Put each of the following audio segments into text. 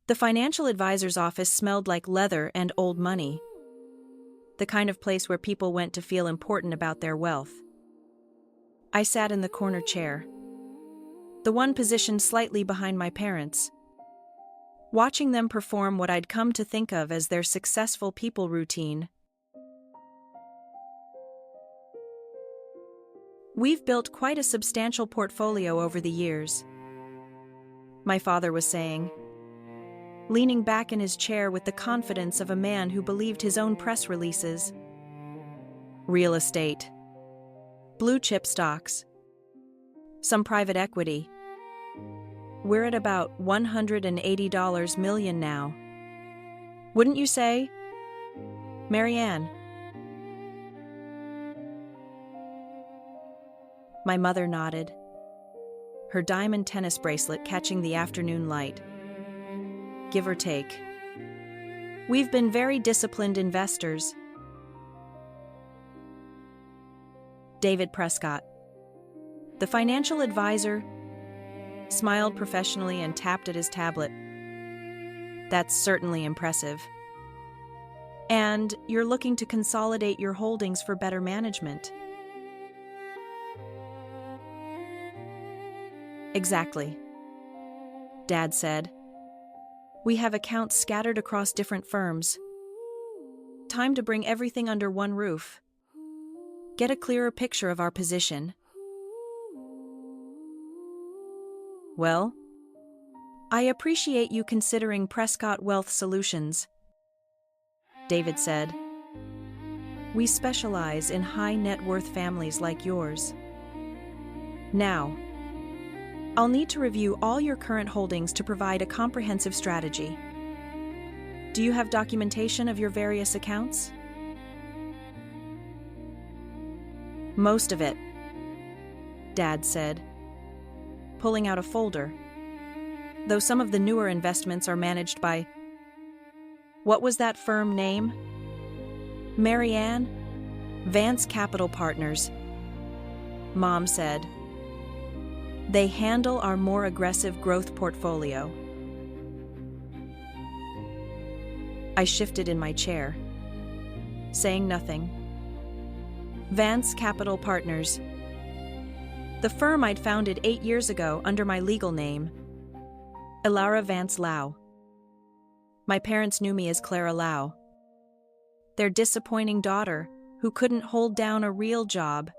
The financial advisor's office smelled like leather and old money, the kind of place where people went to feel important about their wealth. I sat in the corner chair, the one positioned slightly behind my parents, watching them perform what I'd come to think of as their successful people routine. "We've built quite a substantial portfolio over the years," my father was saying, leaning back in his chair with the confidence of a man who believed his own press releases. "Real estate, blue-chip stocks, some private equity. We're at about $180 million now. Wouldn't you say, Marianne?" My mother nodded, her diamond tennis bracelet catching the afternoon light. "Give or take. We've been very disciplined investors." David Prescott, the financial advisor, smiled professionally and tapped at his tablet. "That's certainly impressive. And you're looking to consolidate your holdings for better management." "Exactly," Dad said. "We have accounts scattered across different firms. Time to bring everything under one roof. Get a clearer picture of our position." "Well, I appreciate you considering Prescott Wealth Solutions," David said. "We specialize in high net worth families like yours. Now, I'll need to review all your current holdings to provide a comprehensive strategy. Do you have documentation of your various accounts?" "Most of it," Dad said, pulling out a folder, though some of the newer investments are managed by— "What was that firm name?" "Marianne? Vance Capital Partners," Mom said. "They handle our more aggressive growth portfolio." I shifted in my chair, saying nothing. Vance Capital Partners. The firm I'd founded 8 years ago under my legal name, Elara Vance Lau. My parents knew me as Clara Lau, their disappointing daughter who couldn't hold down a real job.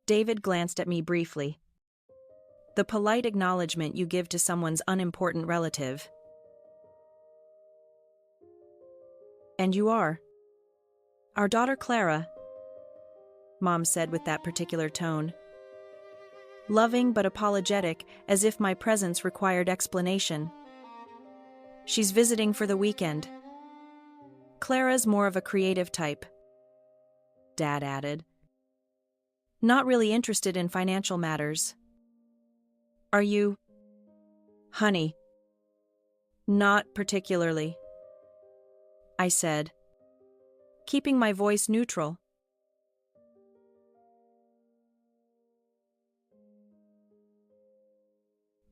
David glanced at me briefly. The polite acknowledgement you give to someone's unimportant relative. "And you are?" "Our daughter Clara," Mom said with that particular tone. Loving but apologetic, as if my presence required explanation. "She's visiting for the weekend. Clara's more of a creative type," Dad added. "Not really interested in financial matters. Are you?" "Honey, not particularly," I said, keeping my voice neutral.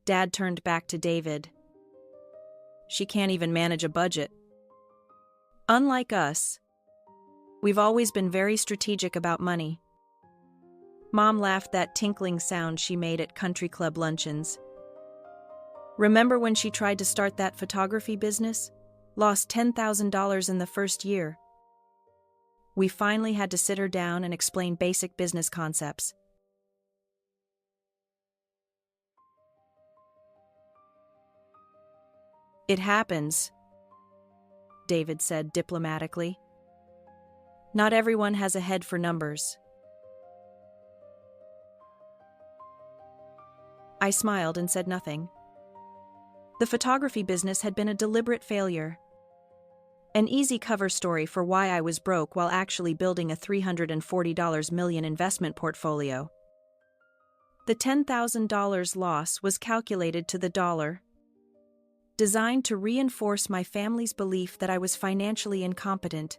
Dad turned back to David. "She can't even manage a budget. Unlike us, we've always been very strategic about money." Mom laughed that tinkling sound she made at country club luncheons. "Remember when she tried to start that photography business? Lost $10,000 in the first year. We finally had to sit her down and explain basic business concepts." "It happens," David said diplomatically. "Not everyone has a head for numbers." I smiled and said nothing. The photography business had been a deliberate failure. An easy cover story for why I was broke while actually building a $340 million investment portfolio. The $10,000 loss was calculated to the dollar, designed to reinforce my family's belief that I was financially incompetent.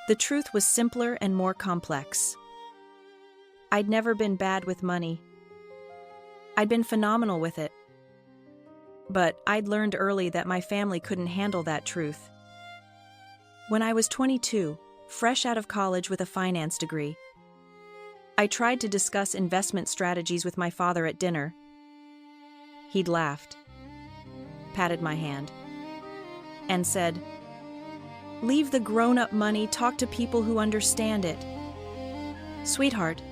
The truth was simpler and more complex. I'd never been bad with money. I'd been phenomenal with it. But I'd learned early that my family couldn't handle that truth. When I was 22, fresh out of college with a finance degree, I tried to discuss investment strategies with my father at dinner. He'd laughed, patted my hand, and said, "Leave the grown-up money, talk to people who understand it." Sweetheart,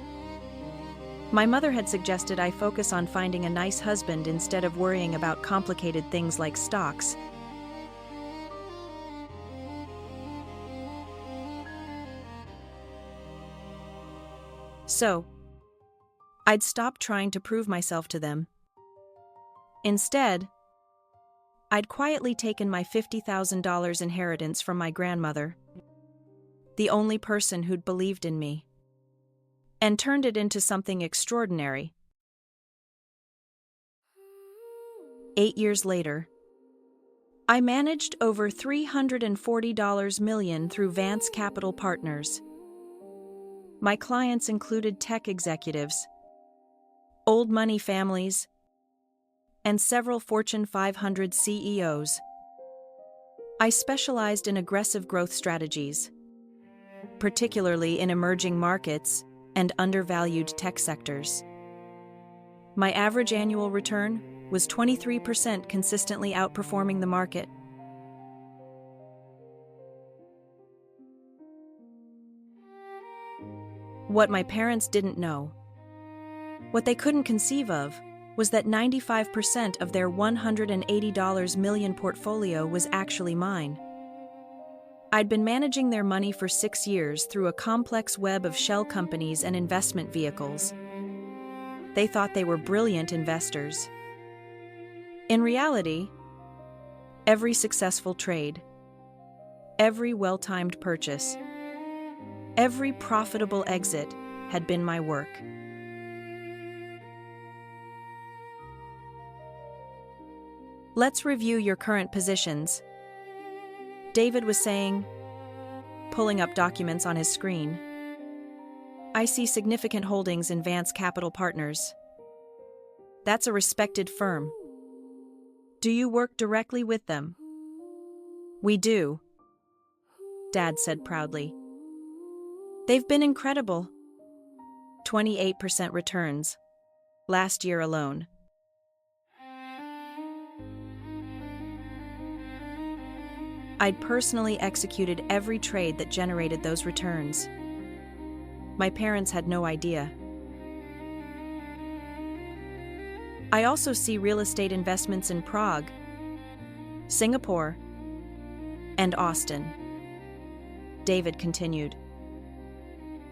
my mother had suggested I focus on finding a nice husband instead of worrying about complicated things like stocks. So, I'd stopped trying to prove myself to them. Instead, I'd quietly taken my $50,000 inheritance from my grandmother, the only person who'd believed in me, and turned it into something extraordinary. 8 years later, I managed over $340 million through Vance Capital Partners. My clients included tech executives, old money families, and several Fortune 500 CEOs. I specialized in aggressive growth strategies, particularly in emerging markets and undervalued tech sectors. My average annual return was 23%, consistently outperforming the market. What my parents didn't know, what they couldn't conceive of, was that 95% of their $180 million portfolio was actually mine. I'd been managing their money for 6 years through a complex web of shell companies and investment vehicles. They thought they were brilliant investors. In reality, every successful trade, every well-timed purchase, every profitable exit had been my work. Let's review your current positions, David was saying, pulling up documents on his screen. I see significant holdings in Vance Capital Partners. That's a respected firm. Do you work directly with them? We do, Dad said proudly. They've been incredible. 28% returns, last year alone. I'd personally executed every trade that generated those returns. My parents had no idea. I also see real estate investments in Prague, Singapore, and Austin, David continued.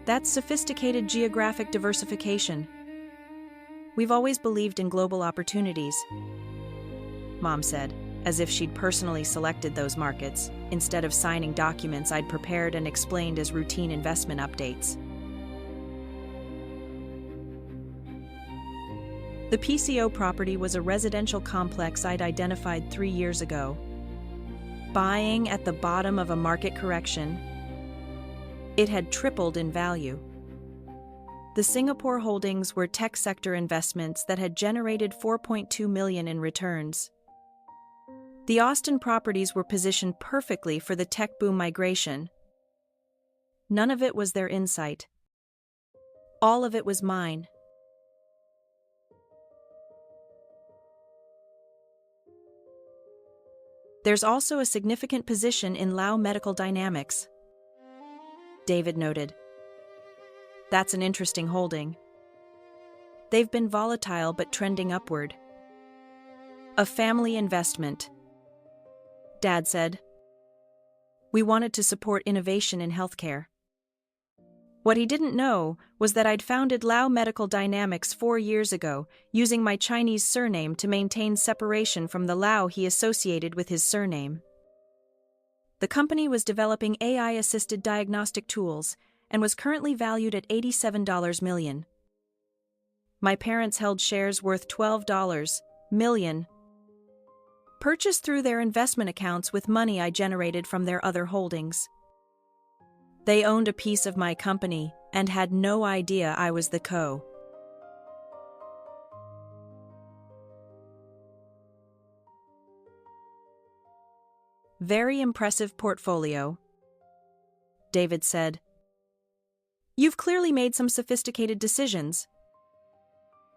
That's sophisticated geographic diversification. We've always believed in global opportunities, Mom said, as if she'd personally selected those markets, instead of signing documents I'd prepared and explained as routine investment updates. The PCO property was a residential complex I'd identified 3 years ago. Buying at the bottom of a market correction, it had tripled in value. The Singapore holdings were tech sector investments that had generated $4.2 million in returns. The Austin properties were positioned perfectly for the tech boom migration. None of it was their insight. All of it was mine. There's also a significant position in Lao Medical Dynamics, David noted. That's an interesting holding. They've been volatile but trending upward. A family investment, Dad said. We wanted to support innovation in healthcare. What he didn't know was that I'd founded Lao Medical Dynamics 4 years ago, using my Chinese surname to maintain separation from the Lao he associated with his surname. The company was developing AI-assisted diagnostic tools and was currently valued at $87 million. My parents held shares worth $12 million, purchased through their investment accounts with money I generated from their other holdings. They owned a piece of my company, and had no idea I was the co. Very impressive portfolio, David said. You've clearly made some sophisticated decisions.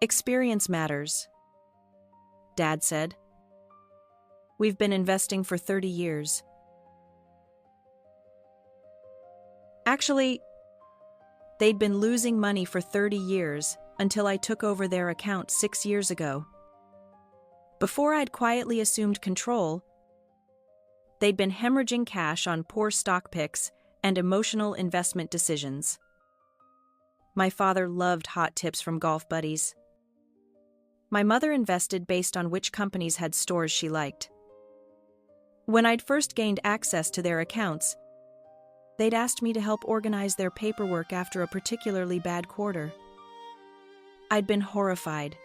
Experience matters, Dad said. We've been investing for 30 years. Actually, they'd been losing money for 30 years until I took over their account 6 years ago. Before I'd quietly assumed control, they'd been hemorrhaging cash on poor stock picks and emotional investment decisions. My father loved hot tips from golf buddies. My mother invested based on which companies had stores she liked. When I'd first gained access to their accounts, they'd asked me to help organize their paperwork after a particularly bad quarter. I'd been horrified.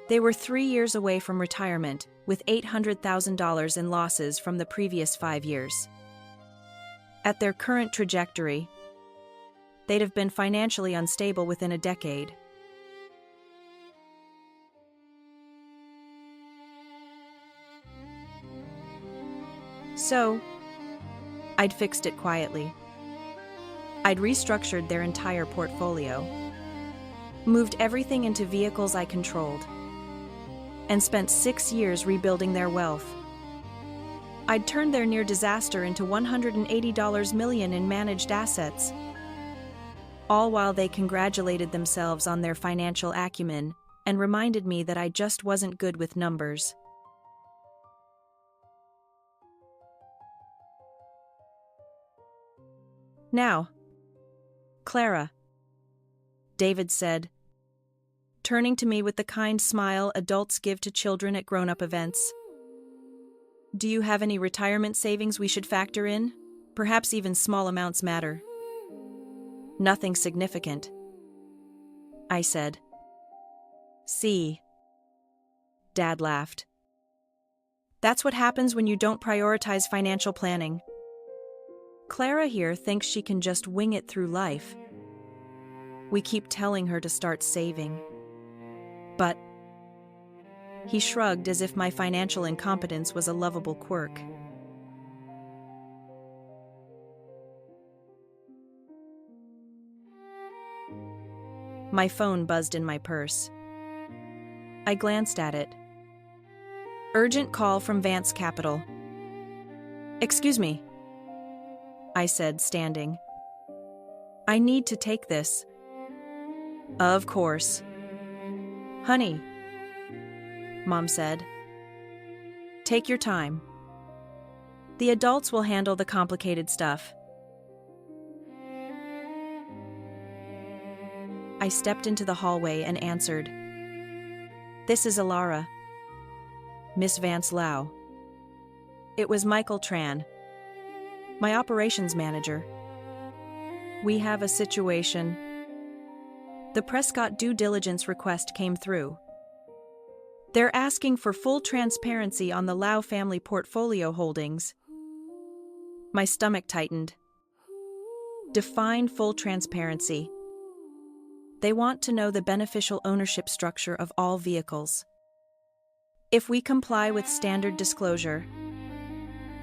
They were 3 years away from retirement, with $800,000 in losses from the previous 5 years. At their current trajectory, they'd have been financially unstable within a decade. So, I'd fixed it quietly. I'd restructured their entire portfolio, moved everything into vehicles I controlled, and spent 6 years rebuilding their wealth. I'd turned their near disaster into $180 million in managed assets, all while they congratulated themselves on their financial acumen and reminded me that I just wasn't good with numbers. Now, Clara, David said, turning to me with the kind smile adults give to children at grown-up events. Do you have any retirement savings we should factor in? Perhaps even small amounts matter. Nothing significant, I said. See, Dad laughed. That's what happens when you don't prioritize financial planning. Clara here thinks she can just wing it through life. We keep telling her to start saving. But he shrugged as if my financial incompetence was a lovable quirk. My phone buzzed in my purse. I glanced at it. Urgent call from Vance Capital. Excuse me, I said, standing. I need to take this. Of course. Honey, Mom said. Take your time. The adults will handle the complicated stuff. I stepped into the hallway and answered. This is Alara. Miss Vance Lau. It was Michael Tran, my operations manager. We have a situation. The Prescott due diligence request came through. They're asking for full transparency on the Lau family portfolio holdings. My stomach tightened. Define full transparency. They want to know the beneficial ownership structure of all vehicles. If we comply with standard disclosure,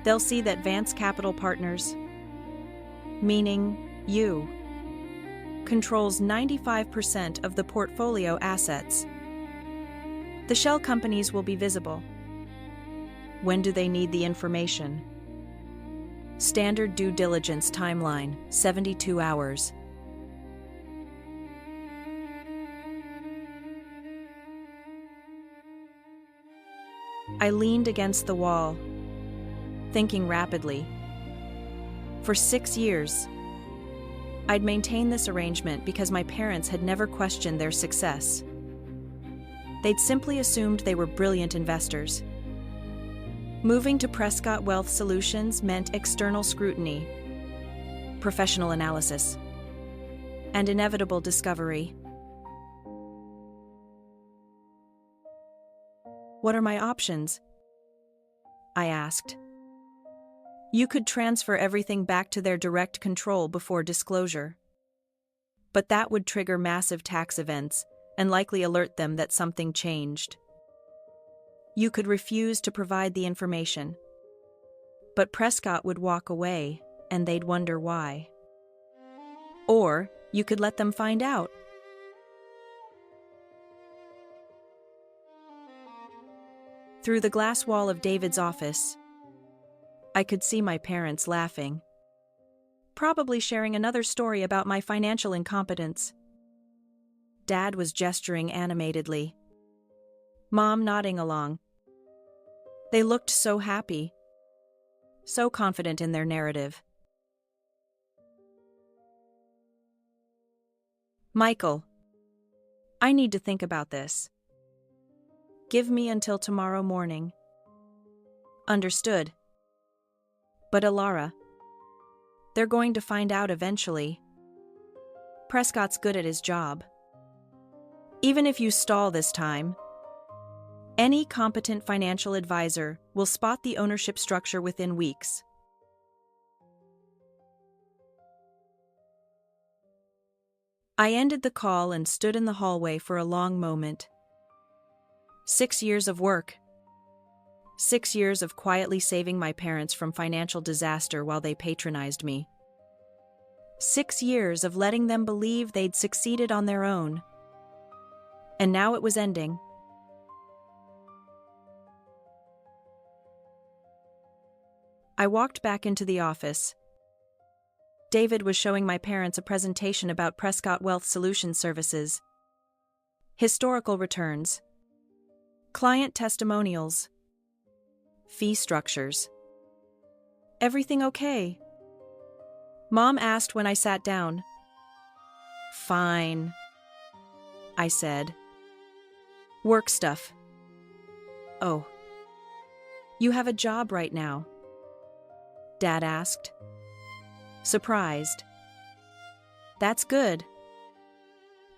they'll see that Vance Capital Partners, meaning you, controls 95% of the portfolio assets. The shell companies will be visible. When do they need the information? Standard due diligence timeline, 72 hours. I leaned against the wall, thinking rapidly. For 6 years, I'd maintained this arrangement because my parents had never questioned their success. They'd simply assumed they were brilliant investors. Moving to Prescott Wealth Solutions meant external scrutiny, professional analysis, and inevitable discovery. What are my options? I asked. You could transfer everything back to their direct control before disclosure. But that would trigger massive tax events and likely alert them that something changed. You could refuse to provide the information, but Prescott would walk away and they'd wonder why. Or you could let them find out. Through the glass wall of David's office, I could see my parents laughing, probably sharing another story about my financial incompetence. Dad was gesturing animatedly, Mom nodding along. They looked so happy, so confident in their narrative. Michael, I need to think about this. Give me until tomorrow morning. Understood. But Alara, they're going to find out eventually. Prescott's good at his job. Even if you stall this time, any competent financial advisor will spot the ownership structure within weeks. I ended the call and stood in the hallway for a long moment. 6 years of work. 6 years of quietly saving my parents from financial disaster while they patronized me. 6 years of letting them believe they'd succeeded on their own. And now it was ending. I walked back into the office. David was showing my parents a presentation about Prescott Wealth Solutions Services. Historical returns. Client testimonials. Fee structures. Everything okay? Mom asked when I sat down. Fine, I said. Work stuff. Oh. You have a job right now? Dad asked. Surprised. That's good.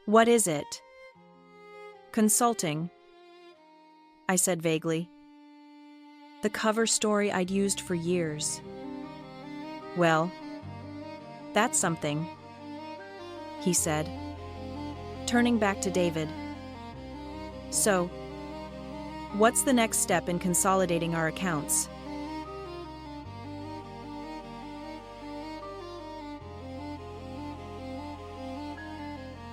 What is it? Consulting, I said vaguely. The cover story I'd used for years. Well, that's something, he said, turning back to David. So, what's the next step in consolidating our accounts?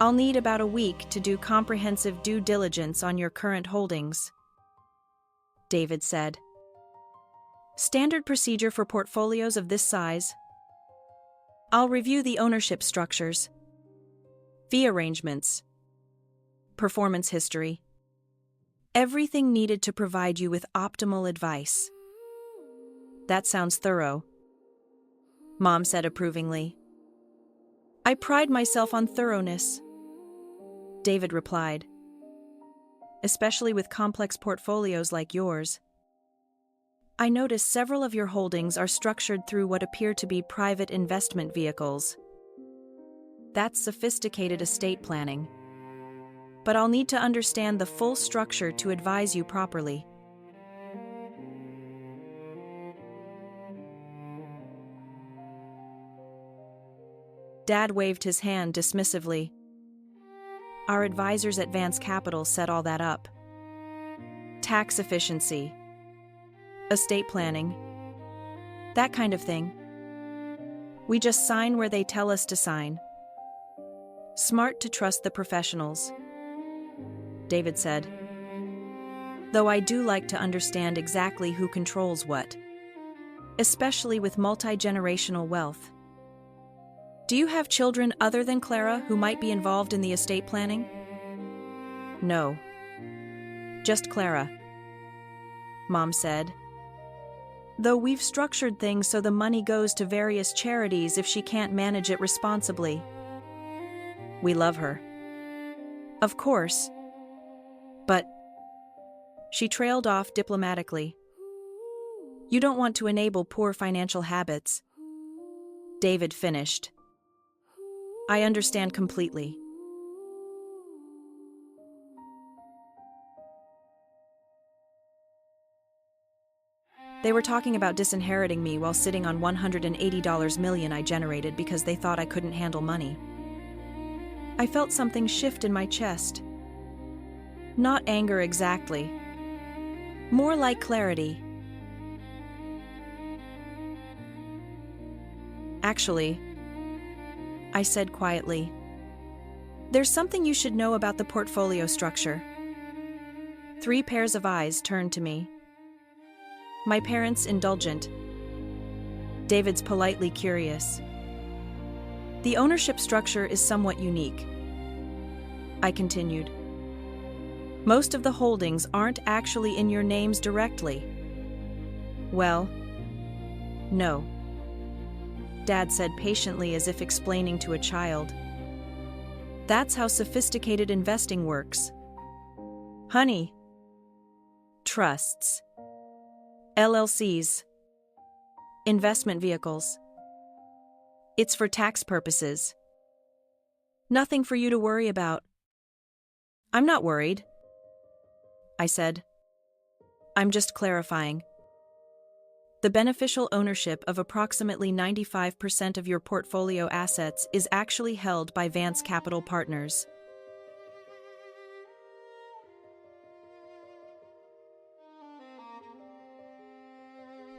I'll need about a week to do comprehensive due diligence on your current holdings, David said. Standard procedure for portfolios of this size. I'll review the ownership structures, fee arrangements, performance history, everything needed to provide you with optimal advice. That sounds thorough, Mom said approvingly. I pride myself on thoroughness, David replied. Especially with complex portfolios like yours. I notice several of your holdings are structured through what appear to be private investment vehicles. That's sophisticated estate planning. But I'll need to understand the full structure to advise you properly. Dad waved his hand dismissively. Our advisors at Vance Capital set all that up. Tax efficiency, estate planning, that kind of thing. We just sign where they tell us to sign. Smart to trust the professionals, David said. Though I do like to understand exactly who controls what, especially with multi-generational wealth. Do you have children other than Clara who might be involved in the estate planning? No. Just Clara, Mom said. Though we've structured things so the money goes to various charities if she can't manage it responsibly. We love her. Of course. But she trailed off diplomatically. You don't want to enable poor financial habits, David finished. I understand completely. They were talking about disinheriting me while sitting on $180 million I generated because they thought I couldn't handle money. I felt something shift in my chest. Not anger exactly. More like clarity. Actually, I said quietly, there's something you should know about the portfolio structure. 3 pairs of eyes turned to me. My parents indulgent. David's politely curious. The ownership structure is somewhat unique. I continued. Most of the holdings aren't actually in your names directly. Well, no. Dad said patiently as if explaining to a child. That's how sophisticated investing works. Honey. Trusts. LLCs. Investment vehicles. It's for tax purposes. Nothing for you to worry about. I'm not worried, I said. I'm just clarifying. The beneficial ownership of approximately 95% of your portfolio assets is actually held by Vance Capital Partners.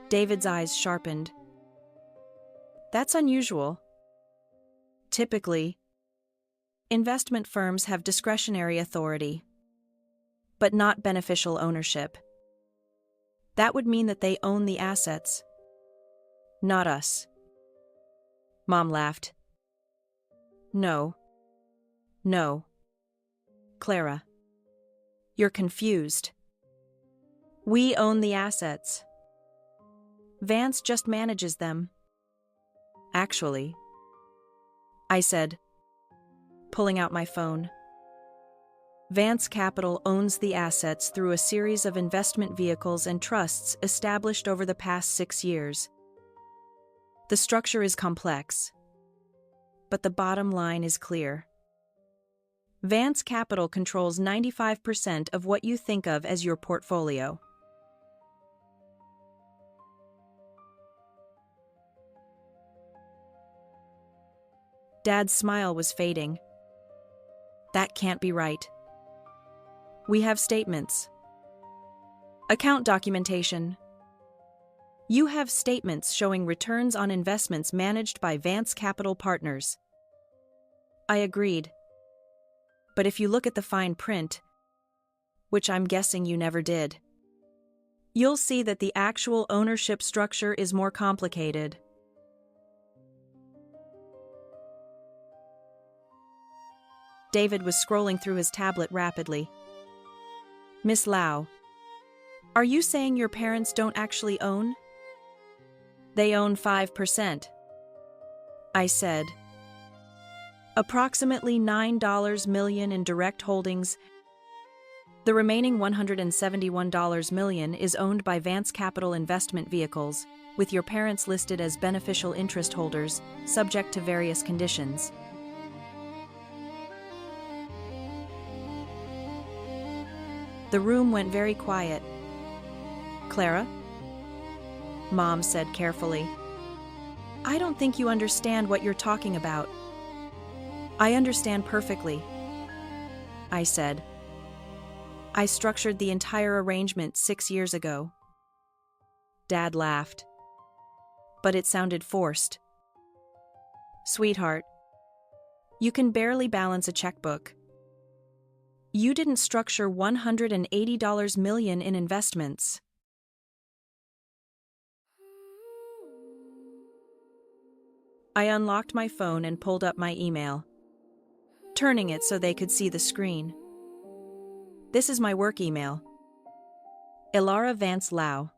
David's eyes sharpened. That's unusual. Typically, investment firms have discretionary authority, but not beneficial ownership. That would mean that they own the assets. Not us. Mom laughed. No. Clara. You're confused. We own the assets. Vance just manages them. Actually, I said, pulling out my phone. Vance Capital owns the assets through a series of investment vehicles and trusts established over the past 6 years. The structure is complex, but the bottom line is clear. Vance Capital controls 95% of what you think of as your portfolio. Dad's smile was fading. That can't be right. We have statements. Account documentation. You have statements showing returns on investments managed by Vance Capital Partners. I agreed. But if you look at the fine print, which I'm guessing you never did, you'll see that the actual ownership structure is more complicated. David was scrolling through his tablet rapidly. Miss Lau, are you saying your parents don't actually own? They own 5%. I said. Approximately $9 million in direct holdings. The remaining $171 million is owned by Vance Capital Investment Vehicles, with your parents listed as beneficial interest holders, subject to various conditions. The room went very quiet. Clara? Mom said carefully. I don't think you understand what you're talking about. I understand perfectly, I said. I structured the entire arrangement 6 years ago. Dad laughed. But it sounded forced. Sweetheart, you can barely balance a checkbook. You didn't structure $180 million in investments. I unlocked my phone and pulled up my email, turning it so they could see the screen. This is my work email. Ilara Vance Lau,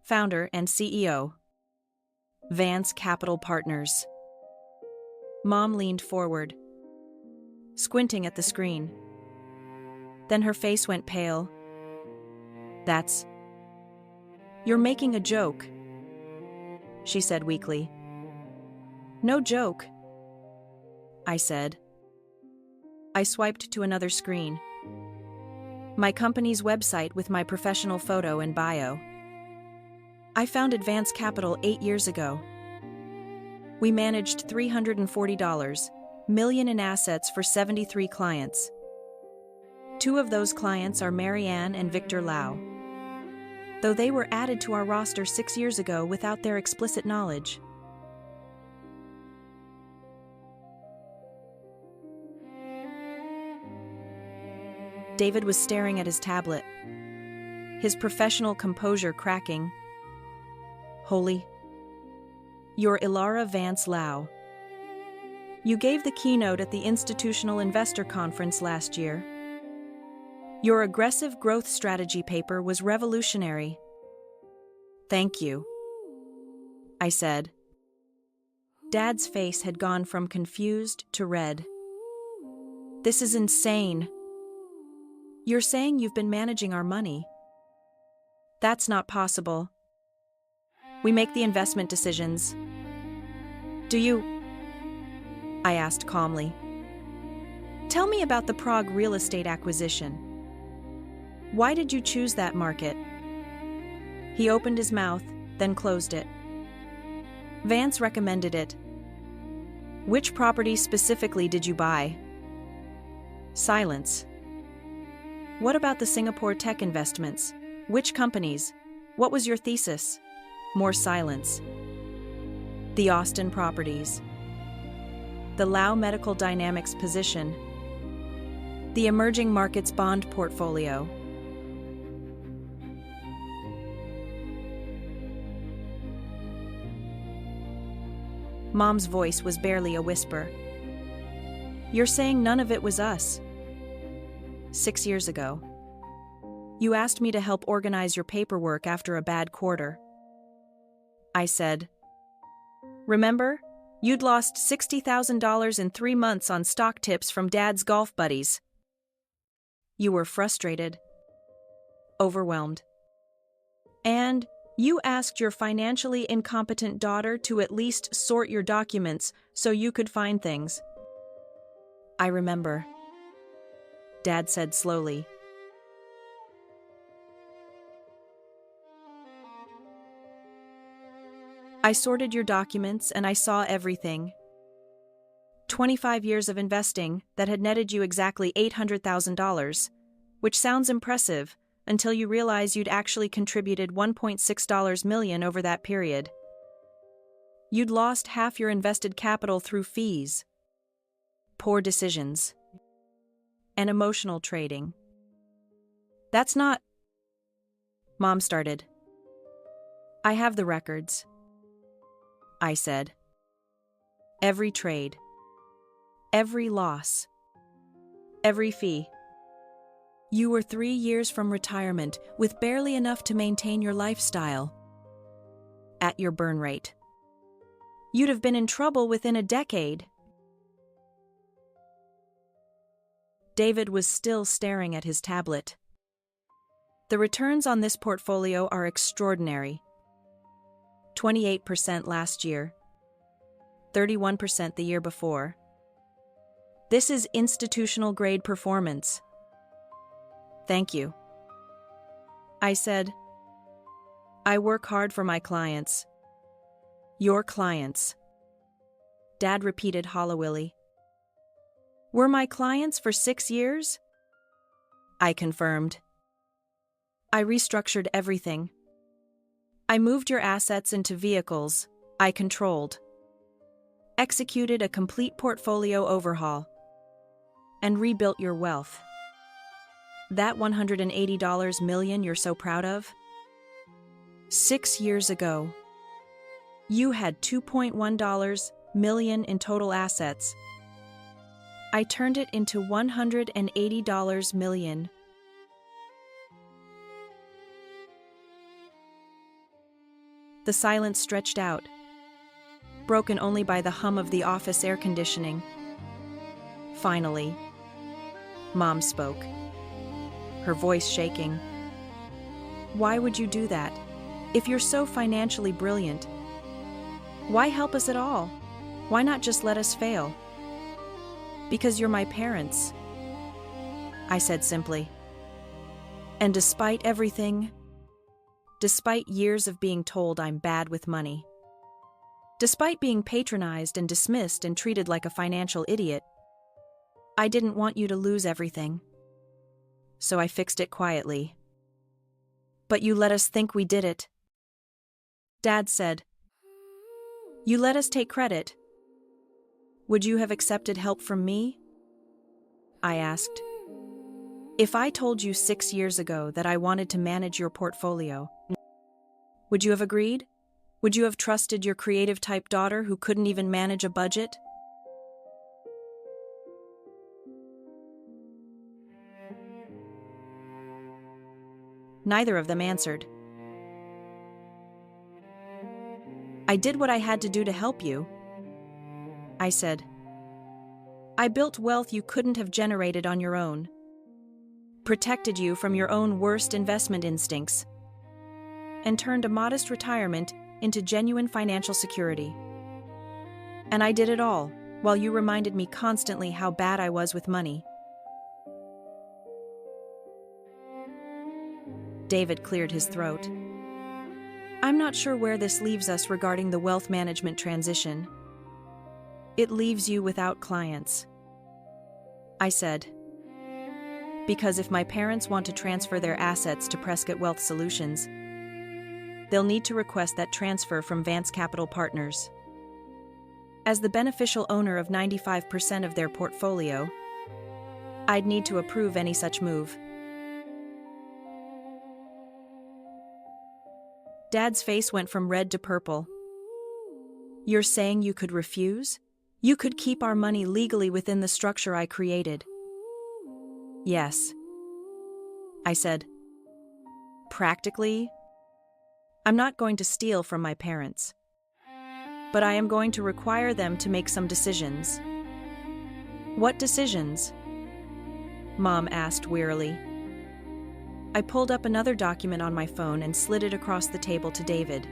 founder and CEO, Vance Capital Partners. Mom leaned forward, squinting at the screen. Then her face went pale. You're making a joke, she said weakly. No joke, I said. I swiped to another screen. My company's website with my professional photo and bio. I founded Vance Capital 8 years ago. We managed $340, million in assets for 73 clients. 2 of those clients are Marianne and Victor Lau, though they were added to our roster 6 years ago without their explicit knowledge. David was staring at his tablet, his professional composure cracking. Holy. You're Ilara Vance Lau. You gave the keynote at the Institutional Investor Conference last year. Your aggressive growth strategy paper was revolutionary. Thank you, I said. Dad's face had gone from confused to red. This is insane. You're saying you've been managing our money. That's not possible. We make the investment decisions. Do you? I asked calmly. Tell me about the Prague real estate acquisition. Why did you choose that market? He opened his mouth, then closed it. Vance recommended it. Which property specifically did you buy? Silence. What about the Singapore tech investments? Which companies? What was your thesis? More silence. The Austin properties. The Lau Medical Dynamics position. The emerging markets bond portfolio. Mom's voice was barely a whisper. You're saying none of it was us? 6 years ago. You asked me to help organize your paperwork after a bad quarter. I said. Remember? You'd lost $60,000 in 3 months on stock tips from Dad's golf buddies. You were frustrated, overwhelmed. And you asked your financially incompetent daughter to at least sort your documents so you could find things. I remember. Dad said slowly. I sorted your documents and I saw everything. 25 years of investing that had netted you exactly $800,000, which sounds impressive until you realize you'd actually contributed $1.6 million over that period. You'd lost half your invested capital through fees, poor decisions, and emotional trading. That's not... Mom started. I have the records, I said. Every trade, every loss, every fee. You were 3 years from retirement with barely enough to maintain your lifestyle. At your burn rate. You'd have been in trouble within a decade. David was still staring at his tablet. The returns on this portfolio are extraordinary. 28% last year, 31% the year before. This is institutional-grade performance. Thank you. I said, I work hard for my clients. Your clients. Dad repeated hollowly. Were my clients for 6 years? I confirmed. I restructured everything. I moved your assets into vehicles I controlled, executed a complete portfolio overhaul, and rebuilt your wealth. That $180 million you're so proud of? 6 years ago, you had $2.1 million in total assets. I turned it into $180 million. The silence stretched out, broken only by the hum of the office air conditioning. Finally, Mom spoke, her voice shaking. Why would you do that? If you're so financially brilliant, why help us at all? Why not just let us fail? Because you're my parents, I said simply. And despite everything, despite years of being told I'm bad with money, Despite being patronized and dismissed and treated like a financial idiot, I didn't want you to lose everything. So I fixed it quietly. But you let us think we did it. Dad said. You let us take credit. Would you have accepted help from me? I asked. If I told you 6 years ago that I wanted to manage your portfolio, would you have agreed? Would you have trusted your creative-type daughter who couldn't even manage a budget? Neither of them answered. I did what I had to do to help you, I said. I built wealth you couldn't have generated on your own, protected you from your own worst investment instincts, and turned a modest retirement into genuine financial security. And I did it all, while you reminded me constantly how bad I was with money. David cleared his throat. I'm not sure where this leaves us regarding the wealth management transition. It leaves you without clients, I said. Because if my parents want to transfer their assets to Prescott Wealth Solutions, they'll need to request that transfer from Vance Capital Partners. As the beneficial owner of 95% of their portfolio, I'd need to approve any such move. Dad's face went from red to purple. You're saying you could refuse? You could keep our money legally within the structure I created? Yes, I said. Practically, I'm not going to steal from my parents, but I am going to require them to make some decisions. What decisions? Mom asked wearily. I pulled up another document on my phone and slid it across the table to David.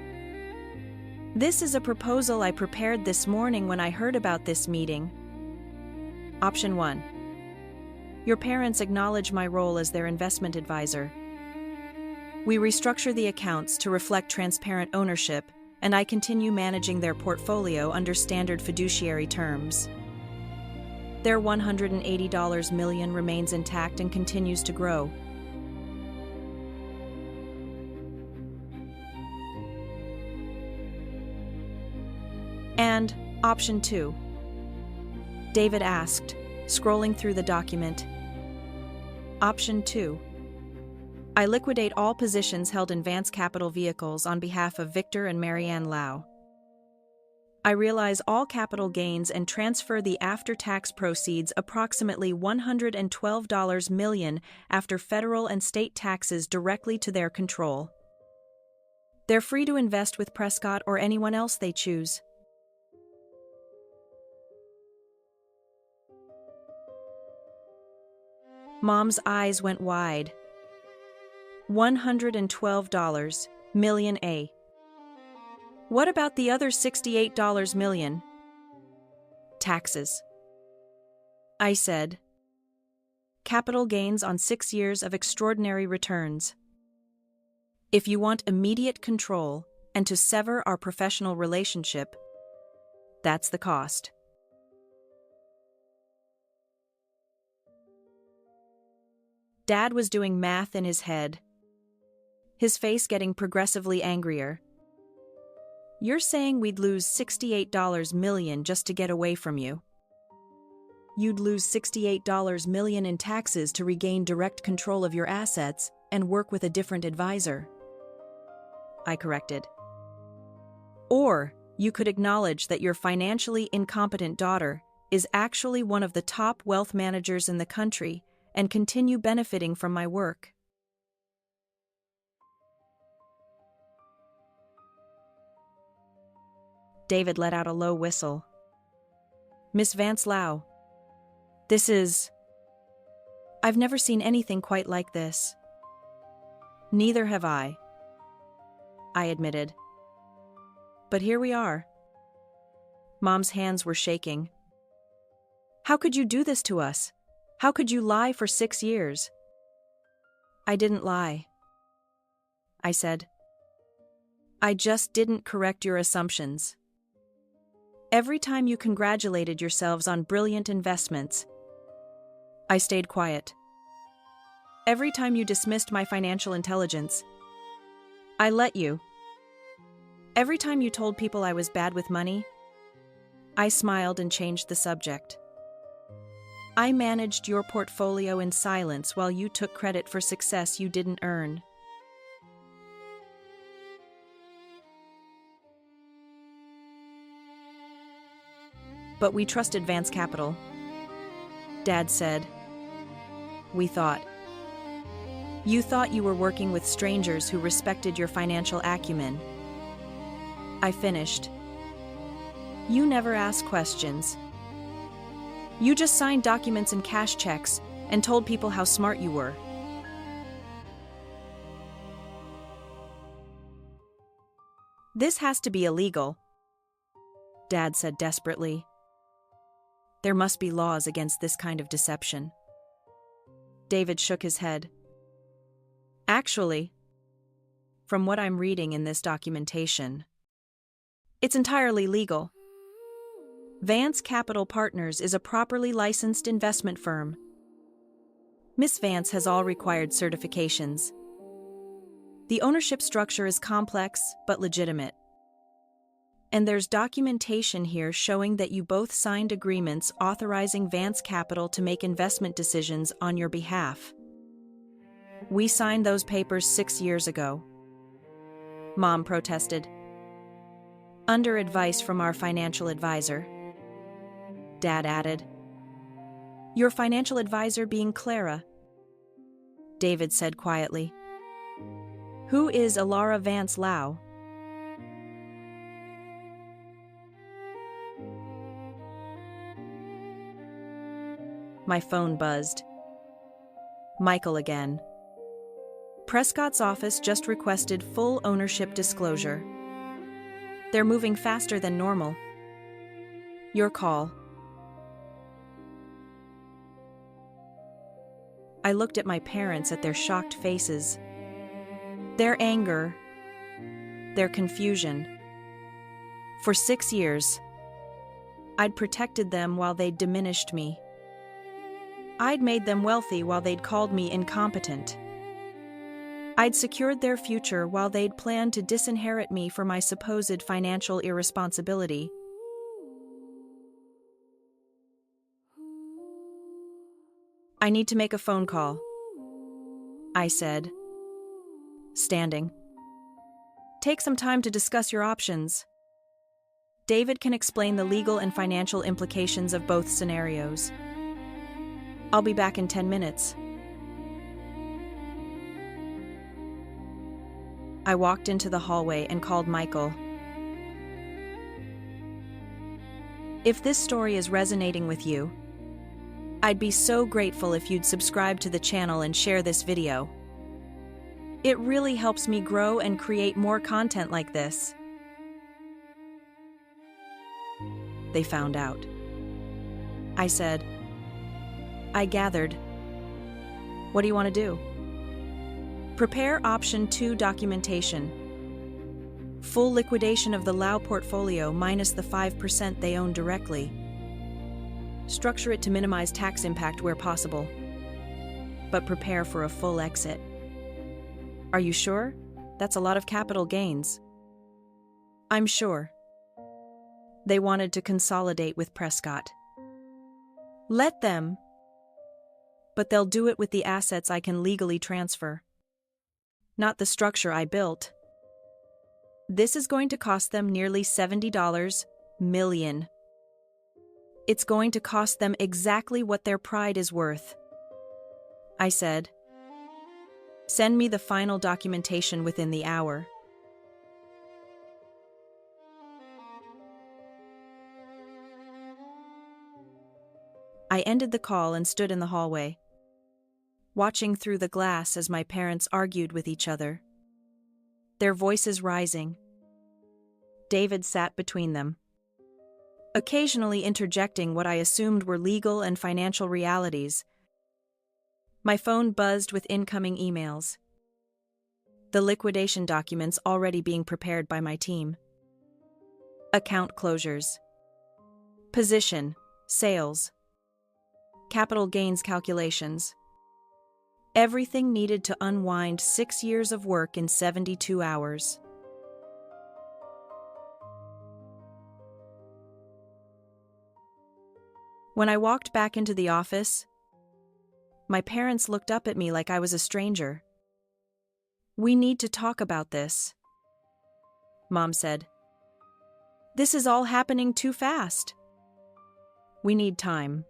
This is a proposal I prepared this morning when I heard about this meeting. Option 1. Your parents acknowledge my role as their investment advisor. We restructure the accounts to reflect transparent ownership, and I continue managing their portfolio under standard fiduciary terms. Their $180 million remains intact and continues to grow. And option 2? David asked, scrolling through the document. Option 2. I liquidate all positions held in Vance Capital Vehicles on behalf of Victor and Marianne Lau. I realize all capital gains and transfer the after-tax proceeds approximately $112 million after federal and state taxes directly to their control. They're free to invest with Prescott or anyone else they choose. Mom's eyes went wide. $112 million, eh? What about the other $68 million? Taxes, I said. Capital gains on 6 years of extraordinary returns. If you want immediate control and to sever our professional relationship, that's the cost. Dad was doing math in his head, his face getting progressively angrier. You're saying we'd lose $68 million just to get away from you? You'd lose $68 million in taxes to regain direct control of your assets and work with a different advisor, I corrected. Or you could acknowledge that your financially incompetent daughter is actually one of the top wealth managers in the country and continue benefiting from my work. David let out a low whistle. Miss Vance Lau, I've never seen anything quite like this. Neither have I admitted. But here we are. Mom's hands were shaking. How could you do this to us? How could you lie for 6 years? I didn't lie, I said. I just didn't correct your assumptions. Every time you congratulated yourselves on brilliant investments, I stayed quiet. Every time you dismissed my financial intelligence, I let you. Every time you told people I was bad with money, I smiled and changed the subject. I managed your portfolio in silence while you took credit for success you didn't earn. But we trusted Vance Capital. Dad said. We thought. You thought you were working with strangers who respected your financial acumen. I finished. You never asked questions. You just signed documents and cash checks and told people how smart you were. This has to be illegal, Dad said desperately. There must be laws against this kind of deception. David shook his head. Actually, from what I'm reading in this documentation, it's entirely legal. Vance Capital Partners is a properly licensed investment firm. Miss Vance has all required certifications. The ownership structure is complex but legitimate. And there's documentation here showing that you both signed agreements authorizing Vance Capital to make investment decisions on your behalf. We signed those papers 6 years ago. Mom protested. Under advice from our financial advisor. Dad added. Your financial advisor being Clara. David said quietly. Who is Alara Vance Lau? My phone buzzed. Michael again. Prescott's office just requested full ownership disclosure. They're moving faster than normal. Your call. I looked at my parents at their shocked faces. Their anger. Their confusion. For 6 years, I'd protected them while they'd diminished me. I'd made them wealthy while they'd called me incompetent. I'd secured their future while they'd planned to disinherit me for my supposed financial irresponsibility. I need to make a phone call, I said, standing. Take some time to discuss your options. David can explain the legal and financial implications of both scenarios. I'll be back in 10 minutes. I walked into the hallway and called Michael. If this story is resonating with you, I'd be so grateful if you'd subscribe to the channel and share this video. It really helps me grow and create more content like this. They found out. I said. I gathered. What do you want to do? Prepare Option 2 documentation. Full liquidation of the Lau portfolio minus the 5% they own directly. Structure it to minimize tax impact where possible. But prepare for a full exit. Are you sure? That's a lot of capital gains. I'm sure. They wanted to consolidate with Prescott. Let them. But they'll do it with the assets I can legally transfer. Not the structure I built. This is going to cost them nearly $70 million. It's going to cost them exactly what their pride is worth. I said. Send me the final documentation within the hour. I ended the call and stood in the hallway, watching through the glass as my parents argued with each other, their voices rising. David sat between them, occasionally interjecting what I assumed were legal and financial realities. My phone buzzed with incoming emails. The liquidation documents already being prepared by my team. Account closures. Position, sales, capital gains calculations. Everything needed to unwind 6 years of work in 72 hours. When I walked back into the office, my parents looked up at me like I was a stranger. "We need to talk about this," Mom said. "This is all happening too fast." "We need time."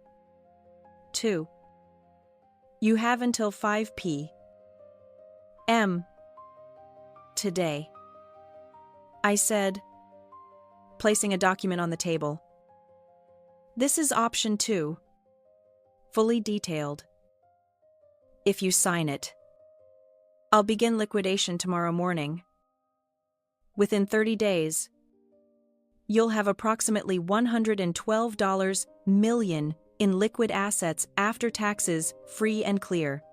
2. "You have until 5 p.m. today," I said, placing a document on the table. "This is option 2. Fully detailed. If you sign it, I'll begin liquidation tomorrow morning. Within 30 days, you'll have approximately $112 million in liquid assets after taxes, free and clear.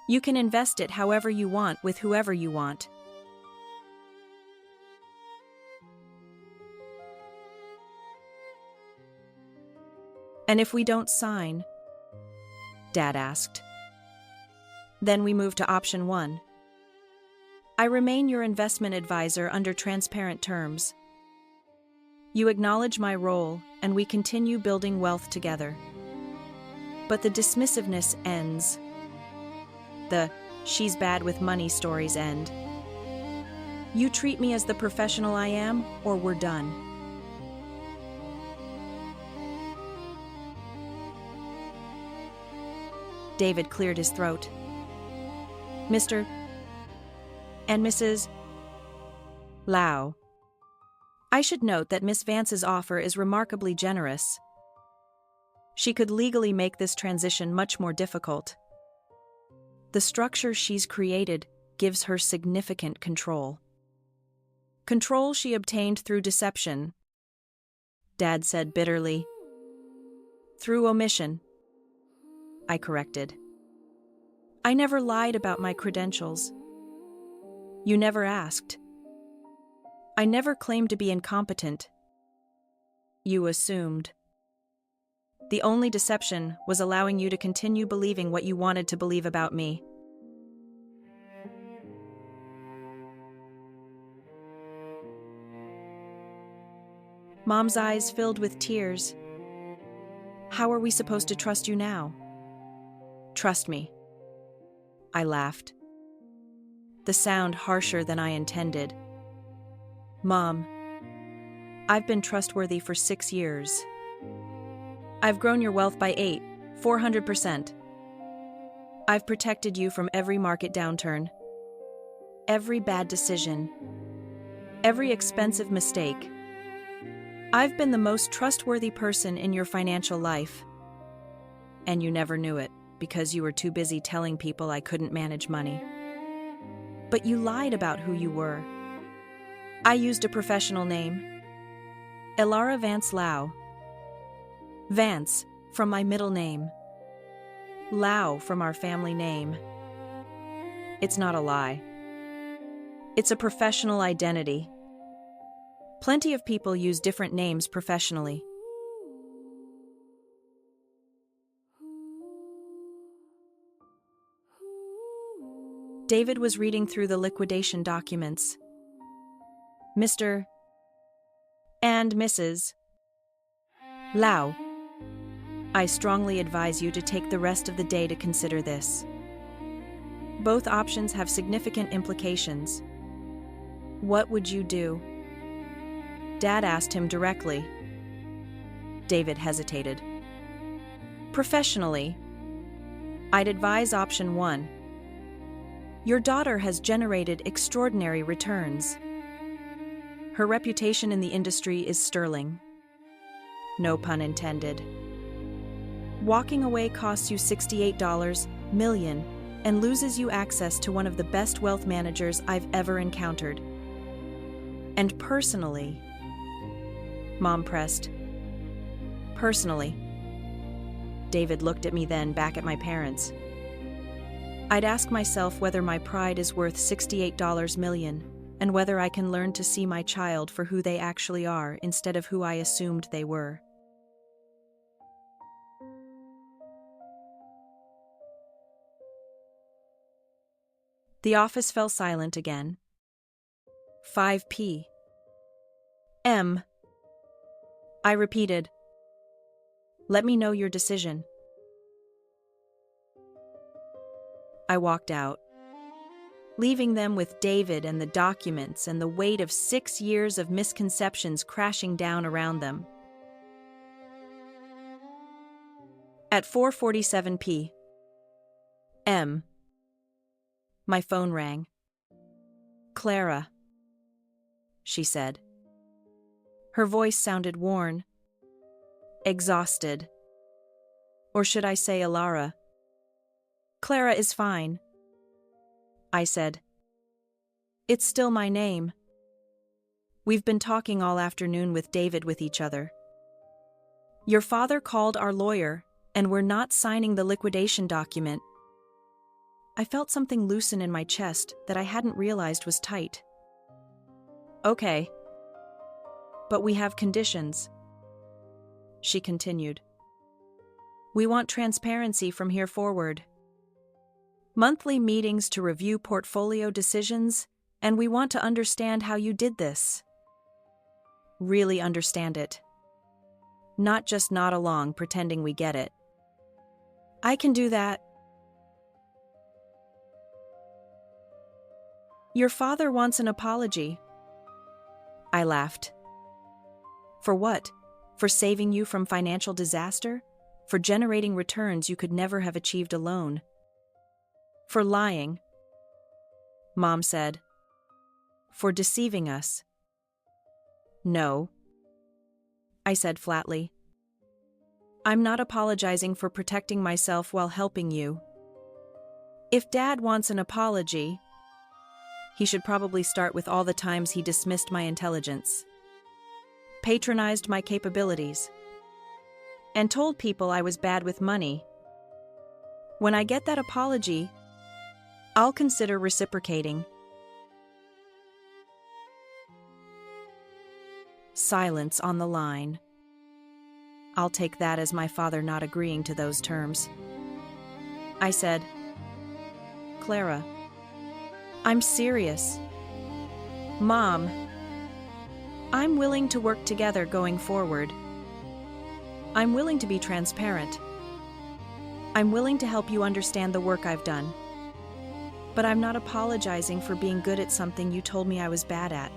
You can invest it however you want with whoever you want." "And if we don't sign?" Dad asked. "Then we move to option 1. I remain your investment advisor under transparent terms. You acknowledge my role, and we continue building wealth together. But the dismissiveness ends. The 'she's bad with money' stories end. You treat me as the professional I am, or we're done." David cleared his throat. "Mr. and Mrs. Lau. I should note that Miss Vance's offer is remarkably generous. She could legally make this transition much more difficult. The structure she's created gives her significant control. Control she obtained through deception," Dad said bitterly. "Through omission," I corrected. "I never lied about my credentials. You never asked. I never claimed to be incompetent. You assumed. The only deception was allowing you to continue believing what you wanted to believe about me." Mom's eyes filled with tears. "How are we supposed to trust you now?" "Trust me." I laughed, the sound harsher than I intended. "Mom, I've been trustworthy for 6 years. I've grown your wealth by 400%. I've protected you from every market downturn, every bad decision, every expensive mistake. I've been the most trustworthy person in your financial life. And you never knew it, because you were too busy telling people I couldn't manage money. But you lied about who you were. I used a professional name. Elara Vance Lau. Vance, from my middle name. Lau, from our family name. It's not a lie. It's a professional identity. Plenty of people use different names professionally." David was reading through the liquidation documents. "Mr. and Mrs. Lau, I strongly advise you to take the rest of the day to consider this. Both options have significant implications. What would you do?" Dad asked him directly. David hesitated. "Professionally, I'd advise option 1. Your daughter has generated extraordinary returns. Her reputation in the industry is sterling. No pun intended. Walking away costs you $68 million and loses you access to one of the best wealth managers I've ever encountered. And personally," Mom pressed. "Personally." David looked at me, then back at my parents. "I'd ask myself whether my pride is worth $68 million and whether I can learn to see my child for who they actually are instead of who I assumed they were. The office fell silent again. 5 p.m. I repeated, "Let me know your decision." I walked out, leaving them with David and the documents and the weight of 6 years of misconceptions crashing down around them. At 4:47 p.m., my phone rang. "Clara," she said. Her voice sounded worn, exhausted. Or should I say Alara? "Clara is fine," I said. "It's still my name. We've been talking all afternoon with David with each other. Your father called our lawyer, and we're not signing the liquidation document." I felt something loosen in my chest that I hadn't realized was tight. "Okay. But we have conditions," she continued. "We want transparency from here forward. Monthly meetings to review portfolio decisions, and we want to understand how you did this. Really understand it. Not just nod along pretending we get it." "I can do that." "Your father wants an apology." I laughed. "For what? For saving you from financial disaster? For generating returns you could never have achieved alone? For lying?" Mom said. "For deceiving us?" "No," I said flatly. "I'm not apologizing for protecting myself while helping you. If Dad wants an apology, he should probably start with all the times he dismissed my intelligence, patronized my capabilities, and told people I was bad with money. When I get that apology, I'll consider reciprocating." Silence on the line. I'll take that as my father not agreeing to those terms. I said, "Clara, I'm serious. Mom, I'm willing to work together going forward. I'm willing to be transparent. I'm willing to help you understand the work I've done. But I'm not apologizing for being good at something you told me I was bad at.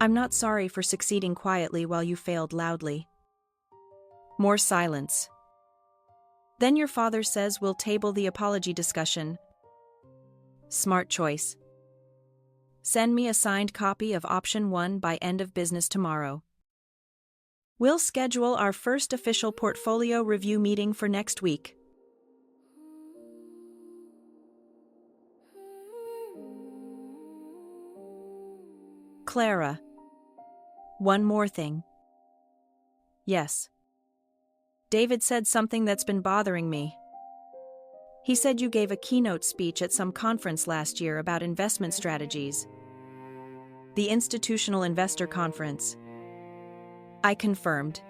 I'm not sorry for succeeding quietly while you failed loudly." More silence. "Then your father says we'll table the apology discussion." Smart choice. "Send me a signed copy of option 1 by end of business tomorrow. We'll schedule our first official portfolio review meeting for next week." "Clara, one more thing." "Yes." "David said something that's been bothering me. He said you gave a keynote speech at some conference last year about investment strategies. The Institutional Investor Conference." I confirmed.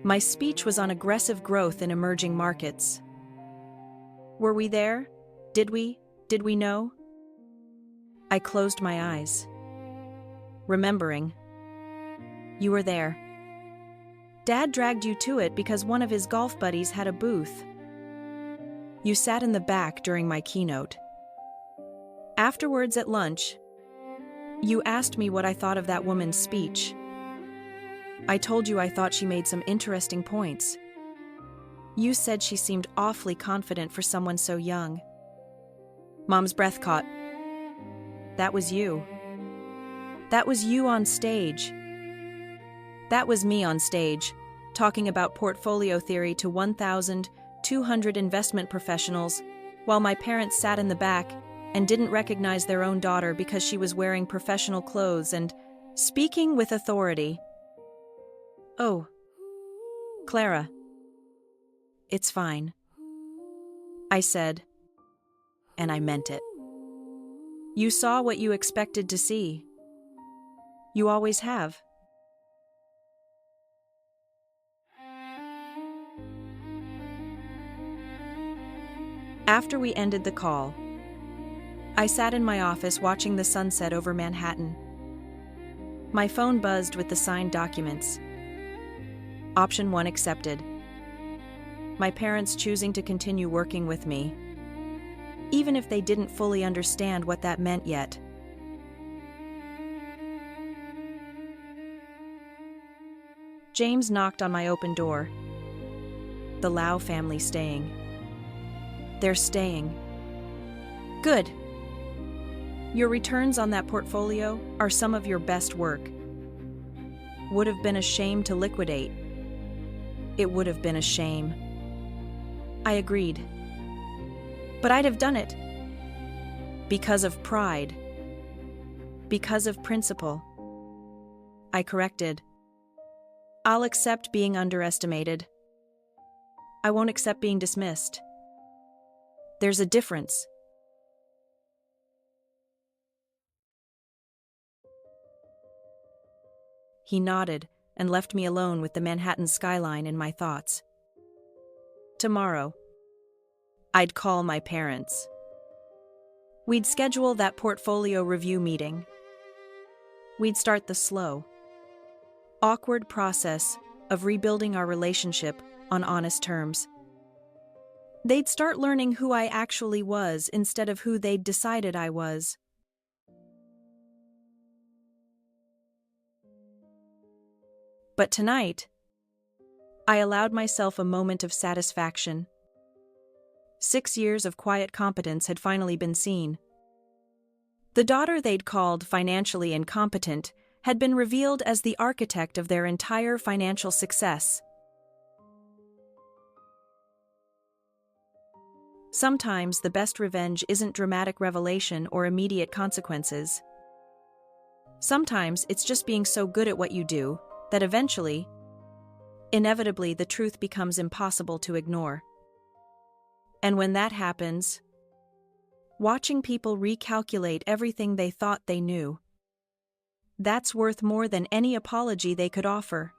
My speech was on aggressive growth in emerging markets. Were we there? Did we know? I closed my eyes, remembering. "You were there. Dad dragged you to it because one of his golf buddies had a booth. You sat in the back during my keynote. Afterwards at lunch, you asked me what I thought of that woman's speech. I told you I thought she made some interesting points. You said she seemed awfully confident for someone so young." Mom's breath caught. "That was you. That was you on stage. That was me on stage, talking about portfolio theory to 1,200 investment professionals, while my parents sat in the back and didn't recognize their own daughter because she was wearing professional clothes and speaking with authority." "Oh, Clara, it's fine," I said, and I meant it. You saw what you expected to see. You always have. After we ended the call, I sat in my office watching the sunset over Manhattan. My phone buzzed with the signed documents. Option 1 accepted. My parents choosing to continue working with me, even if they didn't fully understand what that meant yet. James knocked on my open door. The Lau family staying. They're staying. Good. Your returns on that portfolio are some of your best work. Would have been a shame to liquidate. It would have been a shame. I agreed. But I'd have done it. Because of pride. Because of principle. I corrected. I'll accept being underestimated. I won't accept being dismissed. There's a difference. He nodded and left me alone with the Manhattan skyline in my thoughts. Tomorrow, I'd call my parents. We'd schedule that portfolio review meeting. We'd start the slow, awkward process of rebuilding our relationship on honest terms. They'd start learning who I actually was instead of who they'd decided I was. But tonight, I allowed myself a moment of satisfaction. 6 years of quiet competence had finally been seen. The daughter they'd called financially incompetent had been revealed as the architect of their entire financial success. Sometimes the best revenge isn't dramatic revelation or immediate consequences. Sometimes it's just being so good at what you do that eventually, inevitably, the truth becomes impossible to ignore. And when that happens, watching people recalculate everything they thought they knew, that's worth more than any apology they could offer.